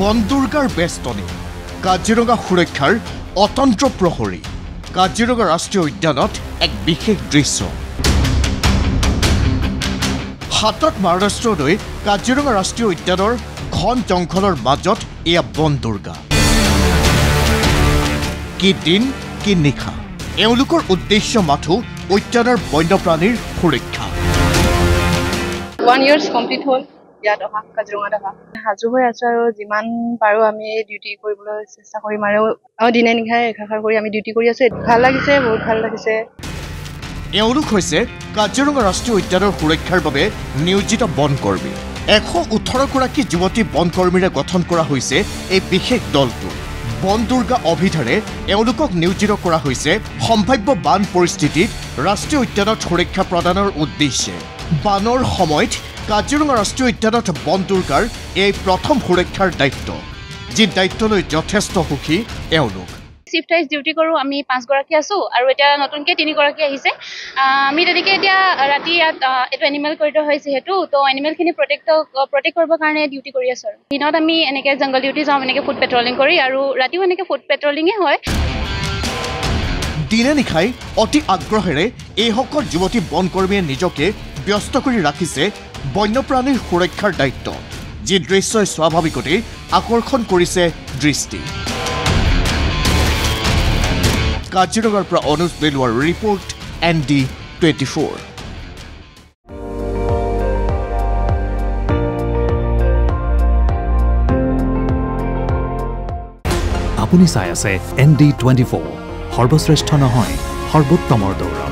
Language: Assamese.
বনদুৰ্গাৰ বেষ্টনী কাজিৰঙা সুৰক্ষাৰ অতন্ত্ৰ প্ৰহৰী কাজিৰঙা ৰাষ্ট্ৰীয় উদ্যানত এক বিশেষ দৃশ্য হাতত মহাৰাষ্ট্ৰ লৈ কাজিৰঙা ৰাষ্ট্ৰীয় উদ্যানৰ ঘন জংঘলৰ মাজত এয়া বনদুৰ্গা কি দিন কি নিশা এওঁলোকৰ উদ্দেশ্য মাথো উদ্যানৰ বন্যপ্ৰাণীৰ সুৰক্ষা 1 years complete হল ইয়াত অহা কাজিৰঙাত অহা হাজু হৈ আছো আৰু যিমান পাৰো আমি ডিউটি কৰিবলৈ চেষ্টা কৰিম আৰু দিনে নিশাই একাকাৰ কৰি আমি ডিউটি কৰি আছো ভাল লাগিছে বহুত ভাল লাগিছে এওঁলোক হৈছে কাজিৰঙা ৰাষ্ট্ৰীয় উদ্যানৰ সুৰক্ষাৰ বাবে নিয়োজিত বনকৰ্মী 118 গৰাকী যুৱতী বনকৰ্মীৰে গঠন কৰা হৈছে এই বিশেষ দলটো বনদুৰ্গা অভিধাৰে এওঁলোকক নিয়োজিত কৰা হৈছে সম্ভাৱ্য বান পৰিস্থিতিত ৰাষ্ট্ৰীয় উদ্যানত সুৰক্ষা প্ৰদানৰ উদ্দেশ্যে বানৰ সময়ত কাজিৰঙা ৰাষ্ট্ৰীয় উদ্যানত বনদুৰ্গাৰ এই প্ৰথম সুৰক্ষাৰ দায়িত্ব যি দায়িত্বলৈ যথেষ্ট সুখী এওঁলোক শিফট ওয়াইজ ডিউটি কৰো আমি 5 গৰাকী আছো আৰু এটা নতুনকৈ 3 গৰাকী আহিছে আমি তেনেকৈ এতিয়া ৰাতি এটো এনিমেল কৰিডৰ হৈছে হেতু তো এনিমেল খিনি প্ৰটেক্ট কৰিবৰ কাৰণে ডিউটি কৰি আছো দিনত আমি এনেকৈ জংগল ডিউটি যাওঁ এনেকৈ ফুড পেট্ৰলিং কৰি আৰু ৰাতিও এনেকৈ ফুড পেট্ৰলিঙে হয় দিনে নিশাই অতি আগ্ৰহেৰে এই সকল যুৱতী বনকৰ্মীয়ে নিজকে ব্যস্ত কৰি ৰাখিছে বন্যপ্ৰাণীৰ সুৰক্ষাৰ দায়িত্ব যি দৃশ্যই স্বাভাৱিকতে আকৰ্ষণ কৰিছে দৃষ্টি কাজিৰঙাৰ পৰা অনুজ বেলুৱাৰ ৰিপৰ্ট ND24 আপুনি চাই আছে ND24 সৰ্বশ্ৰেষ্ঠ নহয় সৰ্বোত্তমৰ দৌৰ